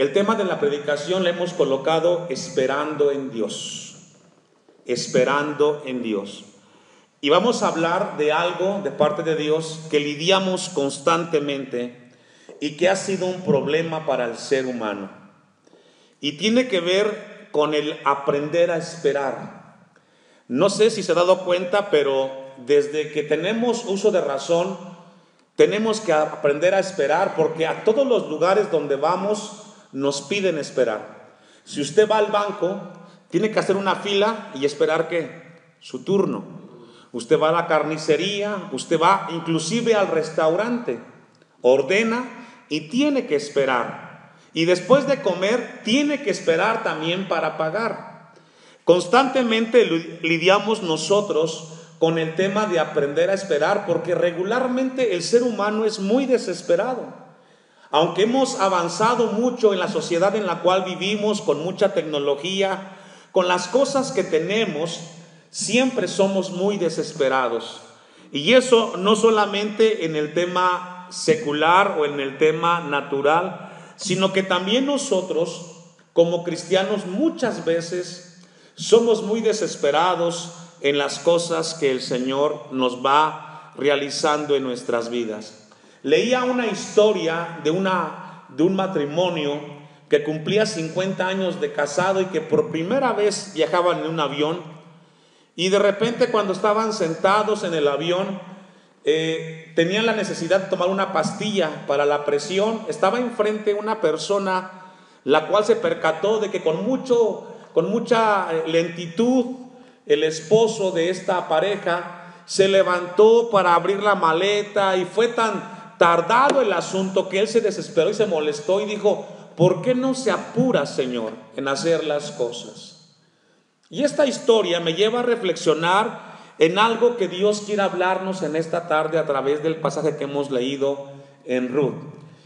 El tema de la predicación le hemos colocado esperando en Dios. Esperando en Dios. Y vamos a hablar de algo de parte de Dios que lidiamos constantemente y que ha sido un problema para el ser humano. Y tiene que ver con el aprender a esperar. No sé si se ha dado cuenta, pero desde que tenemos uso de razón, tenemos que aprender a esperar, porque a todos los lugares donde vamos nos piden esperar. Si usted va al banco, tiene que hacer una fila y esperar ¿qué? Su turno. Usted va a la carnicería, usted va inclusive al restaurante, ordena y tiene que esperar. Y después de comer, tiene que esperar también para pagar. Constantemente lidiamos nosotros con el tema de aprender a esperar, porque regularmente el ser humano es muy desesperado. Aunque hemos avanzado mucho en la sociedad en la cual vivimos, con mucha tecnología, con las cosas que tenemos, siempre somos muy desesperados. Y eso no solamente en el tema secular o en el tema natural, sino que también nosotros, como cristianos, muchas veces somos muy desesperados en las cosas que el Señor nos va realizando en nuestras vidas. Leía una historia de un matrimonio que cumplía 50 años de casado y que por primera vez viajaban en un avión, y de repente cuando estaban sentados en el avión tenían la necesidad de tomar una pastilla para la presión. Estaba enfrente una persona la cual se percató de que con mucha lentitud el esposo de esta pareja se levantó para abrir la maleta, y fue tan tardado el asunto que él se desesperó y se molestó y dijo: ¿por qué no se apura, Señor, en hacer las cosas? Y esta historia me lleva a reflexionar en algo que Dios quiere hablarnos en esta tarde a través del pasaje que hemos leído en Ruth,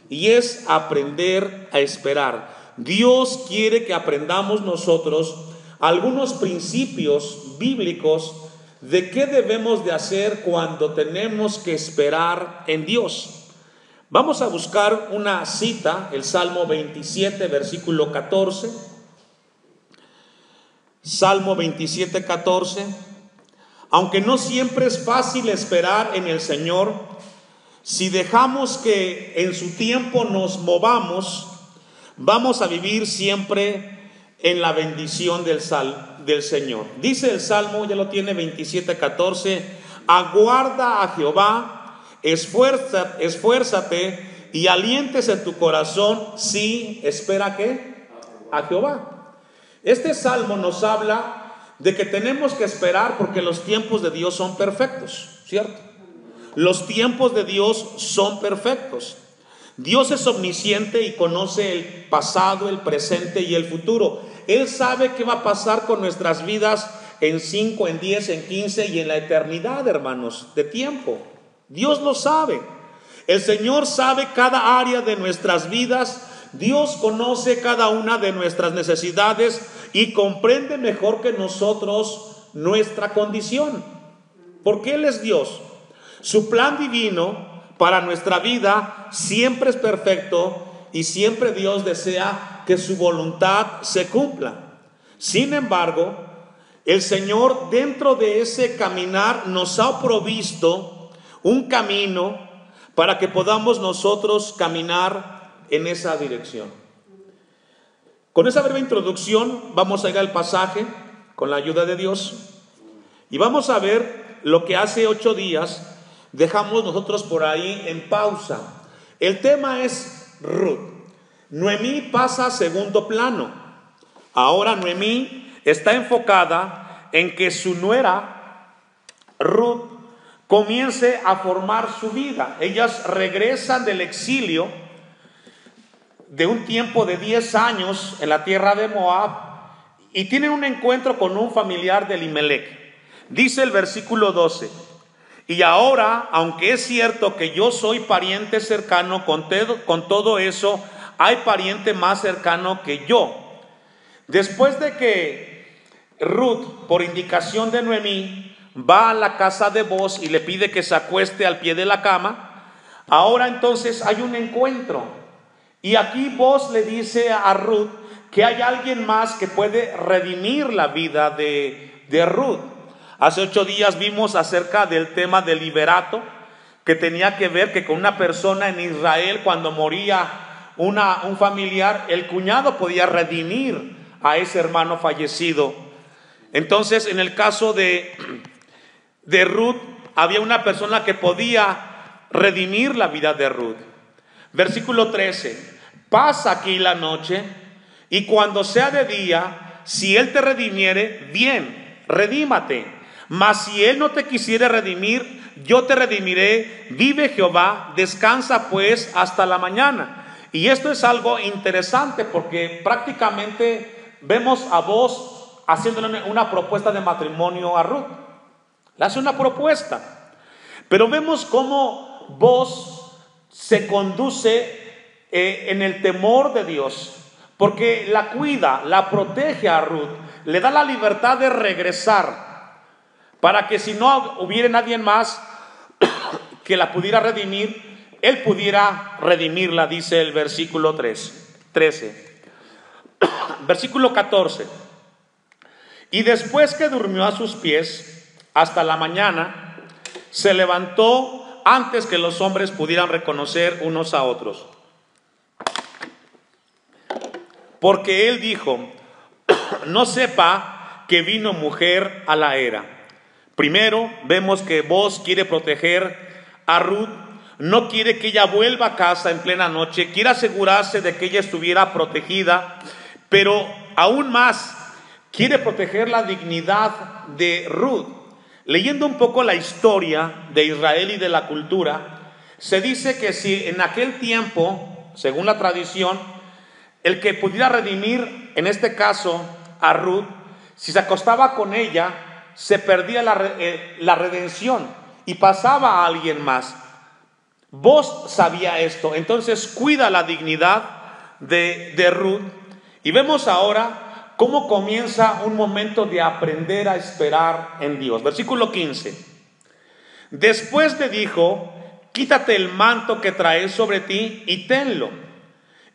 y es aprender a esperar. Dios quiere que aprendamos nosotros algunos principios bíblicos de qué debemos de hacer cuando tenemos que esperar en Dios. Vamos a buscar una cita, el Salmo 27, versículo 14. Salmo 27, 14. Aunque no siempre es fácil esperar en el Señor, si dejamos que en su tiempo nos movamos, vamos a vivir siempre en la bendición del Señor. Dice el Salmo, ya lo tiene, 27, 14: aguarda a Jehová, esfuérzate y aliéntese tu corazón. Sí, espera ¿qué? A Jehová. Este salmo nos habla de que tenemos que esperar porque los tiempos de Dios son perfectos, ¿cierto? Los tiempos de Dios son perfectos. Dios es omnisciente y conoce el pasado, el presente y el futuro. Él sabe qué va a pasar con nuestras vidas en 5, en 10, en 15 y en la eternidad, hermanos, de tiempo. Dios lo sabe. El Señor sabe cada área de nuestras vidas. Dios conoce cada una de nuestras necesidades y comprende mejor que nosotros nuestra condición, porque Él es Dios. Su plan divino para nuestra vida siempre es perfecto y siempre Dios desea que su voluntad se cumpla. Sin embargo, el Señor, dentro de ese caminar, nos ha provisto un camino para que podamos nosotros caminar en esa dirección. Con esa breve introducción vamos a ir al pasaje con la ayuda de Dios y vamos a ver lo que hace 8 días dejamos nosotros por ahí en pausa. El tema es Ruth. Noemí pasa a segundo plano. Ahora Noemí está enfocada en que su nuera Ruth comience a formar su vida. Ellas regresan del exilio de un tiempo de 10 años en la tierra de Moab y tienen un encuentro con un familiar de Elimelech. Dice el versículo 12: y ahora, aunque es cierto que yo soy pariente cercano, con todo eso hay pariente más cercano que yo. Después de que Ruth, por indicación de Noemí, va a la casa de Booz y le pide que se acueste al pie de la cama, ahora entonces hay un encuentro Y aquí Boaz le dice a Ruth que hay alguien más que puede redimir la vida de Ruth. Hace 8 días vimos acerca del tema del liberato, que tenía que ver que con una persona en Israel, cuando moría un familiar, el cuñado podía redimir a ese hermano fallecido. Entonces, en el caso de Ruth, había una persona que podía redimir la vida de Ruth. Versículo 13: pasa aquí la noche, y cuando sea de día, si él te redimiere, bien, redímate. Mas si él no te quisiere redimir, yo te redimiré. Vive Jehová, descansa pues hasta la mañana. Y esto es algo interesante, porque prácticamente vemos a Boaz haciéndole una propuesta de matrimonio a Ruth. Le hace una propuesta, pero vemos cómo Boaz se conduce en el temor de Dios, porque la cuida, la protege a Ruth, le da la libertad de regresar, para que si no hubiera nadie más que la pudiera redimir, él pudiera redimirla, dice el versículo 13. Versículo 14: y después que durmió a sus pies hasta la mañana, se levantó antes que los hombres pudieran reconocer unos a otros. Porque él dijo: no sepa que vino mujer a la era. Primero vemos que Boaz quiere proteger a Ruth, no quiere que ella vuelva a casa en plena noche, quiere asegurarse de que ella estuviera protegida, pero aún más quiere proteger la dignidad de Ruth. Leyendo un poco la historia de Israel y de la cultura, se dice que si en aquel tiempo, según la tradición, el que pudiera redimir, en este caso a Ruth, si se acostaba con ella, se perdía la redención y pasaba a alguien más. Boaz sabía esto, entonces cuida la dignidad de Ruth. Y vemos ahora cómo comienza un momento de aprender a esperar en Dios. Versículo 15: después le dijo: quítate el manto que traes sobre ti y tenlo.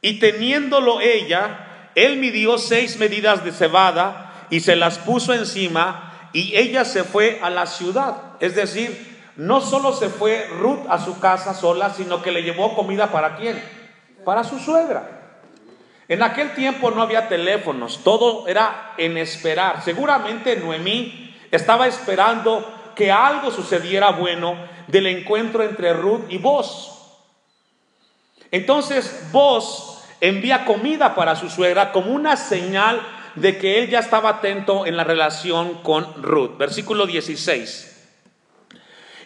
Y teniéndolo ella, él midió 6 medidas de cebada y se las puso encima, y ella se fue a la ciudad. Es decir, no solo se fue Ruth a su casa sola, sino que le llevó comida. ¿Para quién? Para su suegra. En aquel tiempo no había teléfonos, todo era en esperar. Seguramente Noemí estaba esperando que algo sucediera bueno del encuentro entre Ruth y Boaz. Entonces Boaz envía comida para su suegra como una señal de que él ya estaba atento en la relación con Ruth. Versículo 16: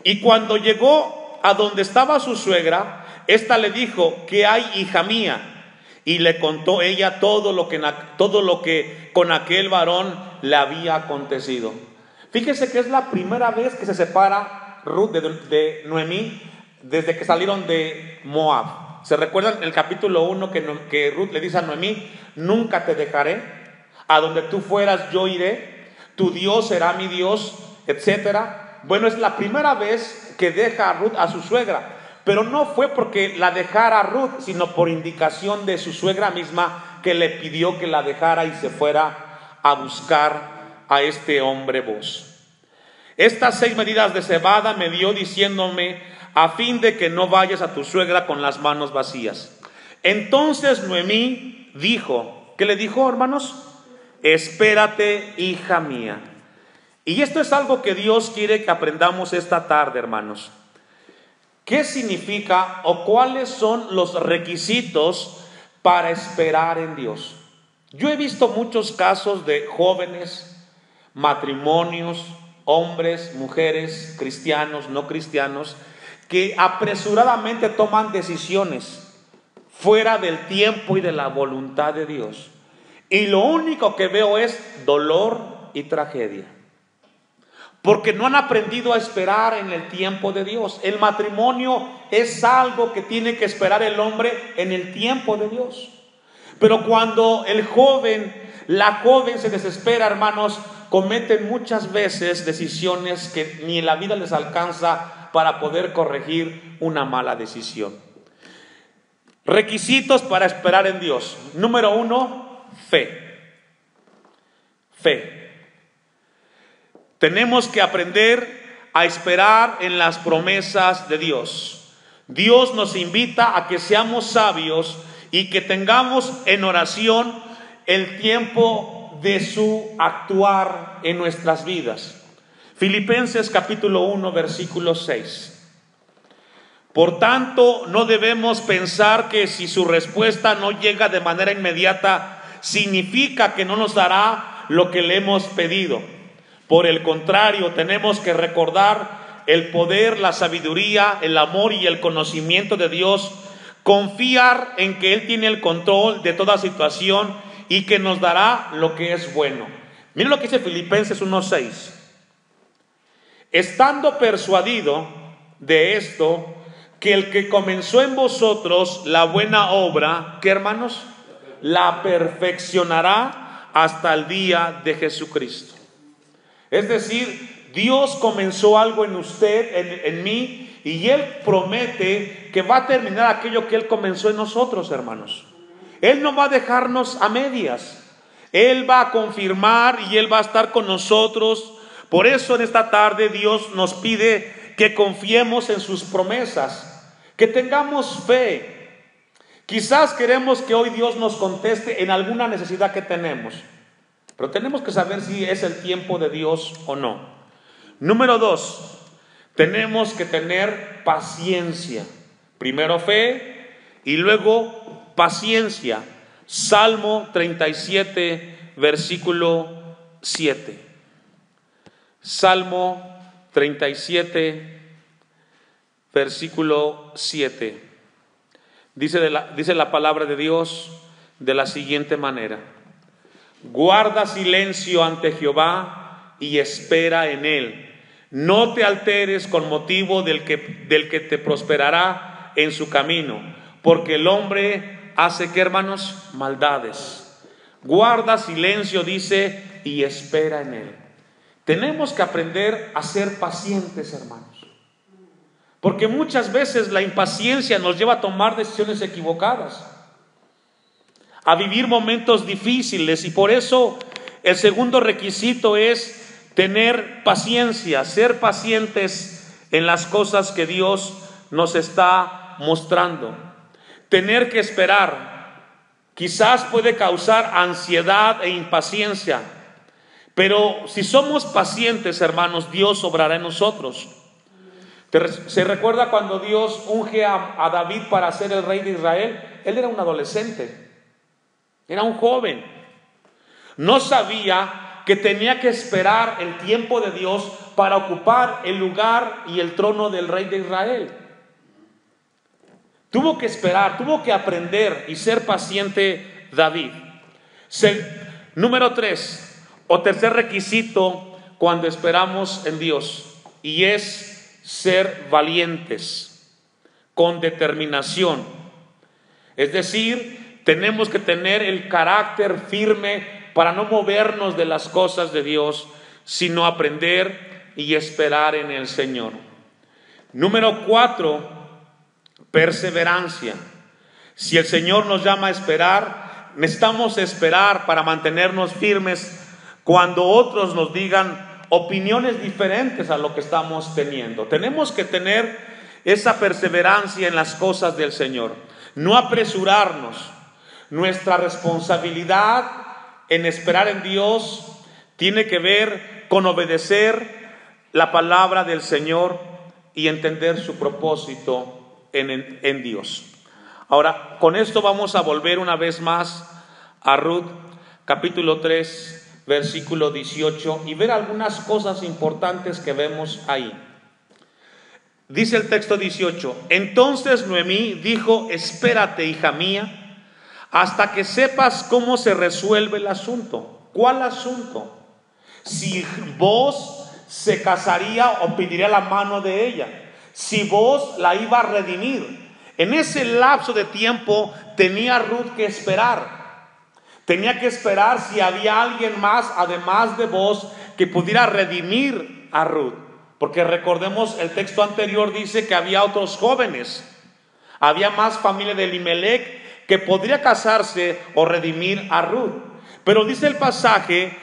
y cuando llegó a donde estaba su suegra, ésta le dijo: ¿qué hay, hija mía? Y le contó ella todo lo que con aquel varón le había acontecido. Fíjese que es la primera vez que se separa Ruth de Noemí desde que salieron de Moab. ¿Se recuerdan en el capítulo 1 que Ruth le dice a Noemí: nunca te dejaré, a donde tú fueras yo iré, tu Dios será mi Dios, etcétera? Bueno, es la primera vez que deja a Ruth a su suegra, pero no fue porque la dejara a Ruth, sino por indicación de su suegra misma, que le pidió que la dejara y se fuera a buscar a este hombre Boaz. Estas 6 medidas de cebada me dio, diciéndome: a fin de que no vayas a tu suegra con las manos vacías. Entonces Noemí dijo, ¿qué le dijo, hermanos? Espérate, hija mía. Y esto es algo que Dios quiere que aprendamos esta tarde, hermanos. ¿Qué significa o cuáles son los requisitos para esperar en Dios? Yo he visto muchos casos de jóvenes, matrimonios, hombres, mujeres, cristianos, no cristianos, que apresuradamente toman decisiones fuera del tiempo y de la voluntad de Dios. Y lo único que veo es dolor y tragedia, porque no han aprendido a esperar en el tiempo de Dios. El matrimonio es algo que tiene que esperar el hombre en el tiempo de Dios. Pero cuando la joven se desespera, hermanos, cometen muchas veces decisiones que ni en la vida les alcanza para poder corregir una mala decisión. Requisitos para esperar en Dios. Número 1, fe. Fe. Tenemos que aprender a esperar en las promesas de Dios. Dios nos invita a que seamos sabios y que tengamos en oración el tiempo de su actuar en nuestras vidas. Filipenses capítulo 1, versículo 6. Por tanto, no debemos pensar que si su respuesta no llega de manera inmediata, significa que no nos dará lo que le hemos pedido. Por el contrario, tenemos que recordar el poder, la sabiduría, el amor y el conocimiento de Dios, confiar en que Él tiene el control de toda situación y que nos dará lo que es bueno. Miren lo que dice Filipenses 1:6. Estando persuadido de esto, que el que comenzó en vosotros la buena obra, ¿qué hermanos? La perfeccionará hasta el día de Jesucristo. Es decir, Dios comenzó algo en usted, en mí, y Él promete que va a terminar aquello que Él comenzó en nosotros, hermanos. Él no va a dejarnos a medias. Él va a confirmar y Él va a estar con nosotros. Por eso en esta tarde Dios nos pide que confiemos en sus promesas, que tengamos fe. Quizás queremos que hoy Dios nos conteste en alguna necesidad que tenemos, pero tenemos que saber si es el tiempo de Dios o no. Número 2, tenemos que tener paciencia. Primero fe y luego paciencia. Salmo 37, versículo 7. Salmo 37, versículo 7. Dice la palabra de Dios de la siguiente manera: guarda silencio ante Jehová y espera en Él. No te alteres con motivo del que te prosperará en su camino, porque el hombre hace, ¿qué, hermanos? Maldades. Guarda silencio, dice, y espera en Él. Tenemos que aprender a ser pacientes, hermanos, porque muchas veces la impaciencia nos lleva a tomar decisiones equivocadas, a vivir momentos difíciles, y por eso el segundo requisito es tener paciencia, ser pacientes en las cosas que Dios nos está mostrando. Tener que esperar quizás puede causar ansiedad e impaciencia, pero si somos pacientes, hermanos, Dios obrará en nosotros. ¿Se recuerda cuando Dios unge a David para ser el rey de Israel? Él era un adolescente, era un joven, no sabía que tenía que esperar el tiempo de Dios para ocupar el lugar y el trono del rey de Israel. Tuvo que esperar, tuvo que aprender y ser paciente David. Número 3, o tercer requisito cuando esperamos en Dios, y es ser valientes, con determinación. Es decir, tenemos que tener el carácter firme para no movernos de las cosas de Dios, sino aprender y esperar en el Señor. Número 4, perseverancia. Si el Señor nos llama a esperar, necesitamos esperar para mantenernos firmes cuando otros nos digan opiniones diferentes a lo que estamos teniendo. Tenemos que tener esa perseverancia en las cosas del Señor, no apresurarnos. Nuestra responsabilidad en esperar en Dios tiene que ver con obedecer la palabra del Señor y entender su propósito en Dios. Ahora, con esto vamos a volver una vez más a Ruth, capítulo 3, versículo 18, y ver algunas cosas importantes que vemos ahí. Dice el texto 18: entonces Noemí dijo: espérate, hija mía, hasta que sepas cómo se resuelve el asunto. ¿Cuál asunto? Si vos se casaría o pediría la mano de ella, si vos la iba a redimir. En ese lapso de tiempo tenía Ruth que esperar. Tenía que esperar si había alguien más además de vos que pudiera redimir a Ruth, porque recordemos el texto anterior dice que había otros jóvenes, había más familia de Elimelec que podría casarse o redimir a Ruth. Pero dice el pasaje: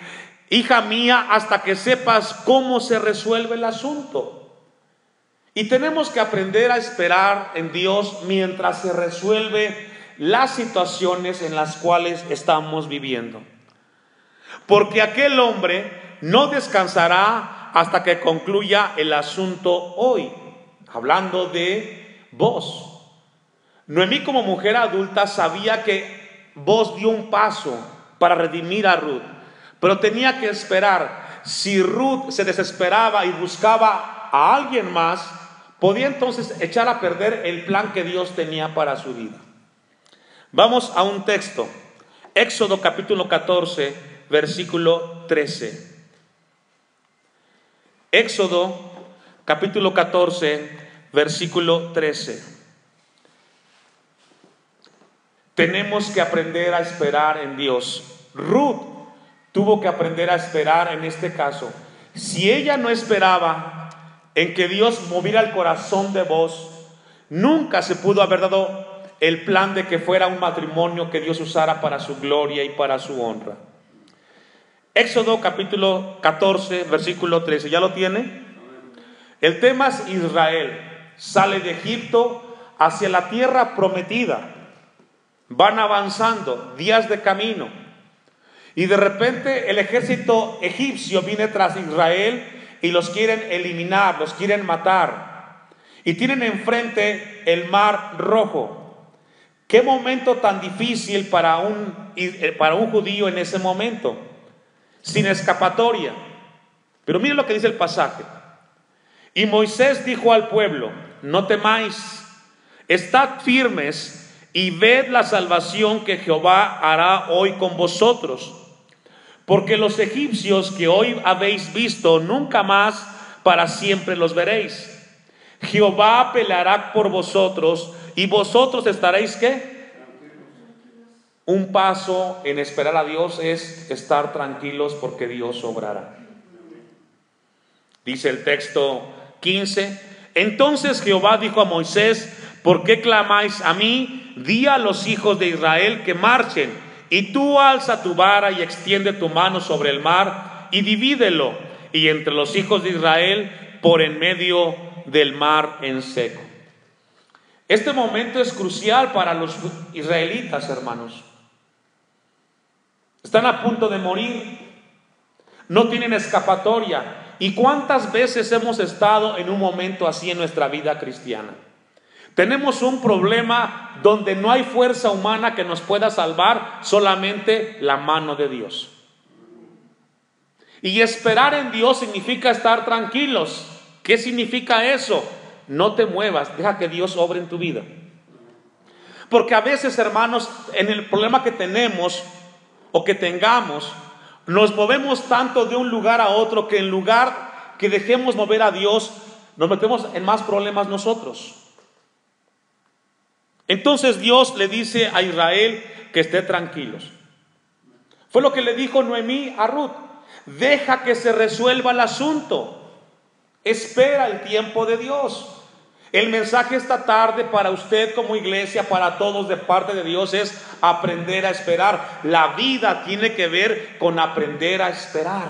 hija mía, hasta que sepas cómo se resuelve el asunto. Y tenemos que aprender a esperar en Dios mientras se resuelve las situaciones en las cuales estamos viviendo. Porque aquel hombre no descansará hasta que concluya el asunto hoy. Hablando de Booz. Noemí, como mujer adulta, sabía que Booz dio un paso para redimir a Ruth, pero tenía que esperar. Si Ruth se desesperaba y buscaba a alguien más, podía entonces echar a perder el plan que Dios tenía para su vida. Vamos a un texto, Éxodo capítulo 14, versículo 13. Éxodo capítulo 14, versículo 13. Tenemos que aprender a esperar en Dios. Ruth tuvo que aprender a esperar en este caso. Si ella no esperaba en que Dios moviera el corazón de Booz, nunca se pudo haber dado el plan de que fuera un matrimonio que Dios usara para su gloria y para su honra. Éxodo capítulo 14, versículo 13. ¿Ya lo tiene? El tema es Israel. Sale de Egipto hacia la tierra prometida. Van avanzando, días de camino. Y de repente el ejército egipcio viene tras Israel y los quieren eliminar, los quieren matar. Y tienen enfrente el Mar Rojo. Qué momento tan difícil para un judío en ese momento, sin escapatoria. Pero miren lo que dice el pasaje. Y Moisés dijo al pueblo: no temáis, estad firmes y ved la salvación que Jehová hará hoy con vosotros. Porque los egipcios que hoy habéis visto, nunca más para siempre los veréis. Jehová peleará por vosotros y vosotros estaréis ¿qué? Un paso en esperar a Dios es estar tranquilos porque Dios obrará. Dice el texto 15: entonces Jehová dijo a Moisés: ¿por qué clamáis a mí? Di a los hijos de Israel que marchen. Y tú alza tu vara y extiende tu mano sobre el mar y divídelo, y entre los hijos de Israel por en medio del mar en seco. Este momento es crucial para los israelitas, hermanos. Están a punto de morir, no tienen escapatoria. ¿Y cuántas veces hemos estado en un momento así en nuestra vida cristiana? Tenemos un problema donde no hay fuerza humana que nos pueda salvar, solamente la mano de Dios. Y esperar en Dios significa estar tranquilos. ¿Qué significa eso? No te muevas, deja que Dios obre en tu vida. Porque a veces, hermanos, en el problema que tenemos o que tengamos, nos movemos tanto de un lugar a otro que en lugar que dejemos mover a Dios, nos metemos en más problemas nosotros. Entonces Dios le dice a Israel que esté tranquilos. Fue lo que le dijo Noemí a Ruth: deja que se resuelva el asunto, espera el tiempo de Dios. El mensaje esta tarde para usted como iglesia, para todos de parte de Dios, es aprender a esperar. La vida tiene que ver con aprender a esperar,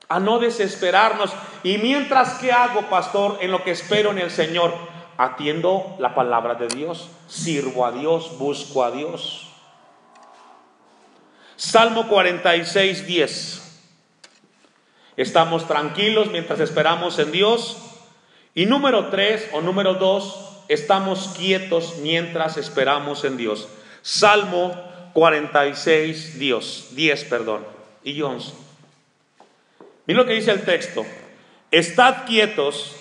a no desesperarnos. Y mientras, ¿qué hago, pastor? En lo que espero en el Señor, atiendo la palabra de Dios, sirvo a Dios, busco a Dios. Salmo 46, 10. Estamos tranquilos mientras esperamos en Dios. Y número 3 o número 2, estamos quietos mientras esperamos en Dios. Salmo 46, 10, y 11. Miren lo que dice el texto: estad quietos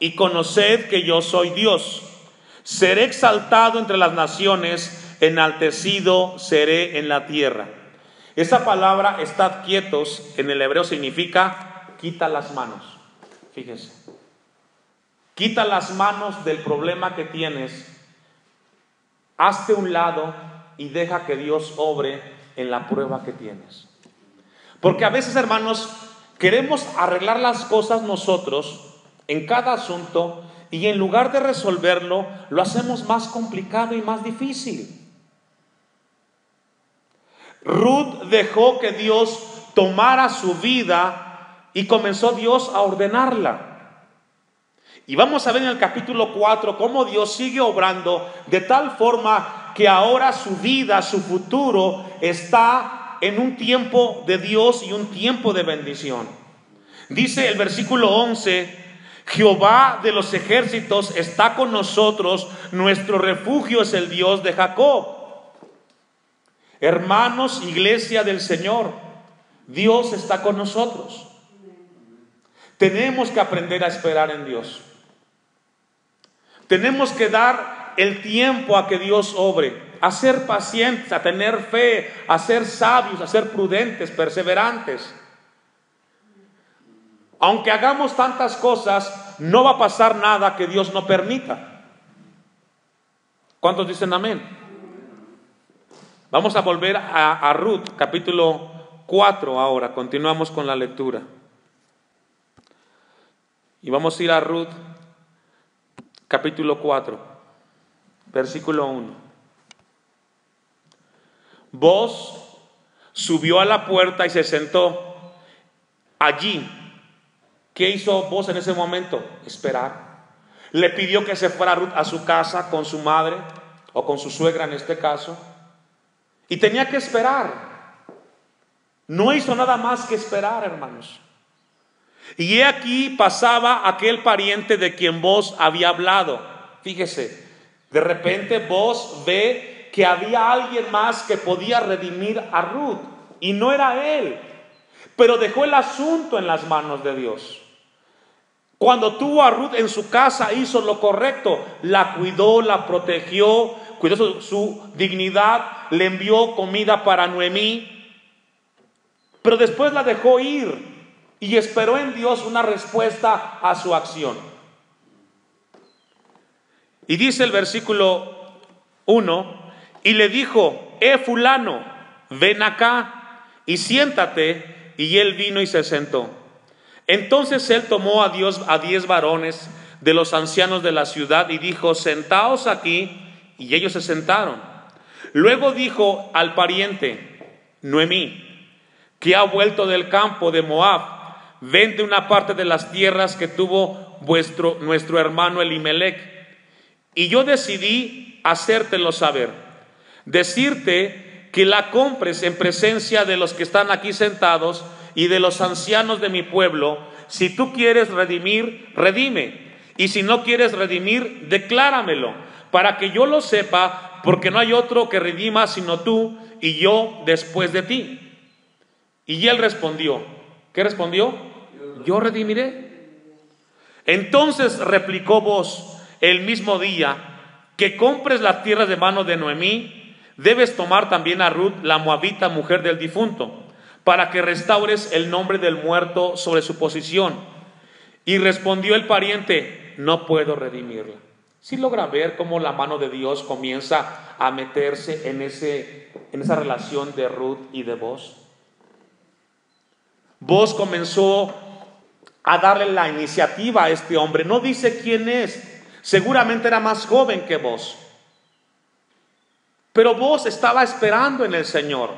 y conoced que yo soy Dios. Seré exaltado entre las naciones, enaltecido seré en la tierra. Esa palabra, estad quietos, en el hebreo significa quita las manos. Fíjense, quita las manos del problema que tienes, hazte un lado y deja que Dios obre en la prueba que tienes. Porque a veces, hermanos, queremos arreglar las cosas nosotros en cada asunto y en lugar de resolverlo, lo hacemos más complicado y más difícil. Ruth dejó que Dios tomara su vida y comenzó Dios a ordenarla. Y vamos a ver en el capítulo 4 cómo Dios sigue obrando de tal forma que ahora su vida, su futuro está en un tiempo de Dios y un tiempo de bendición. Dice el versículo 11: Jehová de los ejércitos está con nosotros, nuestro refugio es el Dios de Jacob. Hermanos, iglesia del Señor, Dios está con nosotros. Tenemos que aprender a esperar en Dios. Tenemos que dar el tiempo a que Dios obre, a ser pacientes, a tener fe, a ser sabios, a ser prudentes, perseverantes. Aunque hagamos tantas cosas, no va a pasar nada que Dios no permita. ¿Cuántos dicen amén? Vamos a volver a Ruth, capítulo 4 ahora. Continuamos con la lectura. Y vamos a ir a Ruth, capítulo 4, versículo 1. Booz subió a la puerta y se sentó allí. ¿Qué hizo Booz en ese momento? Esperar. Le pidió que se fuera Ruth a su casa con su madre o con su suegra en este caso, y tenía que esperar. No hizo nada más que esperar, hermanos. Y he aquí pasaba aquel pariente de quien Booz había hablado. Fíjese, de repente Booz ve que había alguien más que podía redimir a Ruth, y no era él, pero dejó el asunto en las manos de Dios. Cuando tuvo a Ruth en su casa, hizo lo correcto, la cuidó, la protegió, cuidó su dignidad, le envió comida para Noemí, pero después la dejó ir y esperó en Dios una respuesta a su acción. Y dice el versículo 1: y le dijo: fulano, ven acá y siéntate. Y él vino y se sentó. Entonces él tomó a 10 varones de los ancianos de la ciudad y dijo: sentaos aquí. Y ellos se sentaron. Luego dijo al pariente Noemí, que ha vuelto del campo de Moab: vende una parte de las tierras que tuvo nuestro hermano Elimelech. Y yo decidí hacértelo saber, decirte que la compres en presencia de los que están aquí sentados y de los ancianos de mi pueblo. Si tú quieres redimir, redime, y si no quieres redimir, decláramelo, para que yo lo sepa, porque no hay otro que redima sino tú y yo después de ti. Y él respondió, ¿qué respondió? Yo redimiré. Entonces replicó Booz el mismo día: que compres la tierra de mano de Noemí, debes tomar también a Ruth, la moabita, mujer del difunto, para que restaures el nombre del muerto sobre su posición. Y respondió el pariente: no puedo redimirla. ¿Sí logra ver cómo la mano de Dios comienza a meterse en esa relación de Ruth y de Booz? Booz comenzó a darle la iniciativa a este hombre. No dice quién es, seguramente era más joven que Booz, pero Booz estaba esperando en el Señor.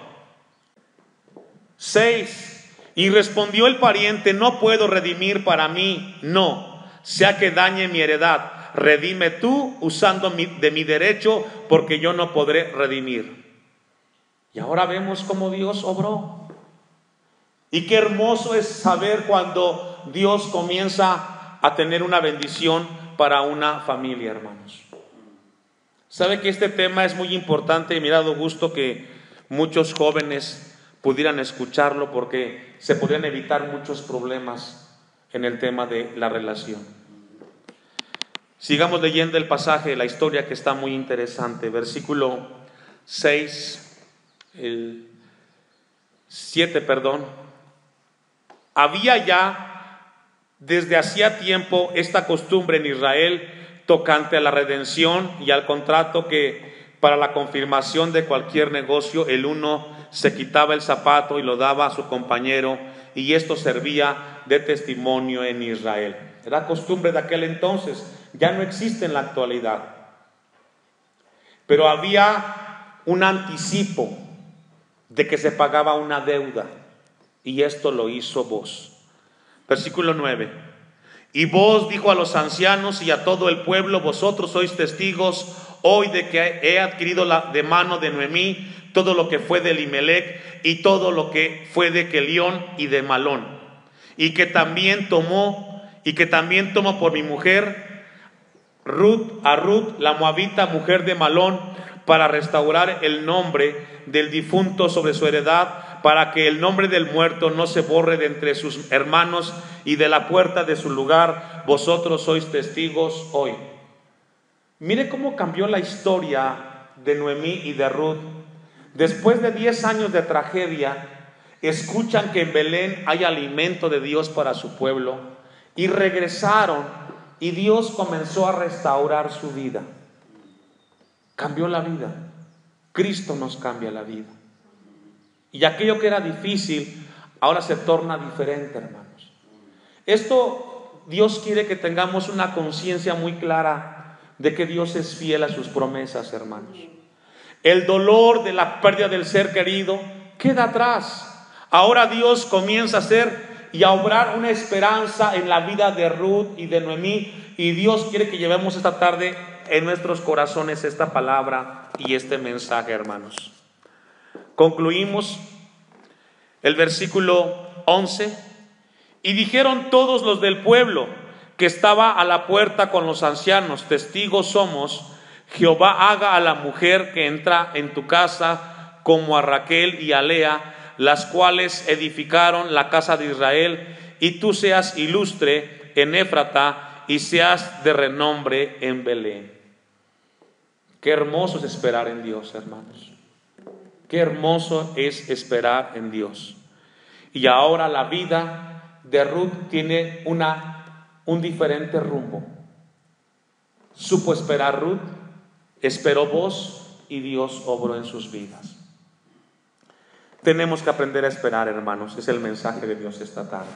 6. Y respondió el pariente: no puedo redimir para mí, no, sea que dañe mi heredad. Redime tú usando de mi derecho, porque yo no podré redimir. Y ahora vemos cómo Dios obró. Y qué hermoso es saber cuando Dios comienza a tener una bendición para una familia, hermanos. Sabe que este tema es muy importante y me ha dado gusto que muchos jóvenes pudieran escucharlo, porque se podrían evitar muchos problemas en el tema de la relación. Sigamos leyendo el pasaje, la historia, que está muy interesante. Versículo 7. Había ya desde hacía tiempo esta costumbre en Israel tocante a la redención y al contrato, que para la confirmación de cualquier negocio el uno se quitaba el zapato y lo daba a su compañero, y esto servía de testimonio en Israel. Era costumbre de aquel entonces. ya no existe en la actualidad. Pero había un anticipo de que se pagaba una deuda, y esto lo hizo Booz. Versículo 9: y Booz dijo a los ancianos y a todo el pueblo: vosotros sois testigos hoy de que he adquirido de mano de Noemí todo lo que fue de Elimelec y todo lo que fue de Kelión y de Malón, y que también tomo por mi mujer a Ruth la moabita, mujer de Malón, para restaurar el nombre del difunto sobre su heredad, para que el nombre del muerto no se borre de entre sus hermanos, y de la puerta de su lugar vosotros sois testigos hoy. Mire cómo cambió la historia de Noemí y de Ruth. Después de 10 años de tragedia, escuchan que en Belén hay alimento de Dios para su pueblo, y regresaron, y Dios comenzó a restaurar su vida. Cambió la vida. Cristo nos cambia la vida. Y aquello que era difícil, ahora se torna diferente, hermanos. Esto, Dios quiere que tengamos una conciencia muy clara de que Dios es fiel a sus promesas, hermanos. El dolor de la pérdida del ser querido queda atrás. Ahora Dios comienza a hacer y a obrar una esperanza en la vida de Ruth y de Noemí. Y Dios quiere que llevemos esta tarde en nuestros corazones esta palabra y este mensaje, hermanos. Concluimos el versículo 11: y dijeron todos los del pueblo que estaba a la puerta con los ancianos: testigos somos, Jehová haga a la mujer que entra en tu casa como a Raquel y a Lea, las cuales edificaron la casa de Israel, y tú seas ilustre en Éfrata y seas de renombre en Belén. Qué hermoso es esperar en Dios, hermanos. Qué hermoso es esperar en Dios. Y ahora la vida de Ruth tiene un diferente rumbo. Supo esperar Ruth, esperó Booz, y Dios obró en sus vidas. Tenemos que aprender a esperar, hermanos. Es el mensaje de Dios esta tarde.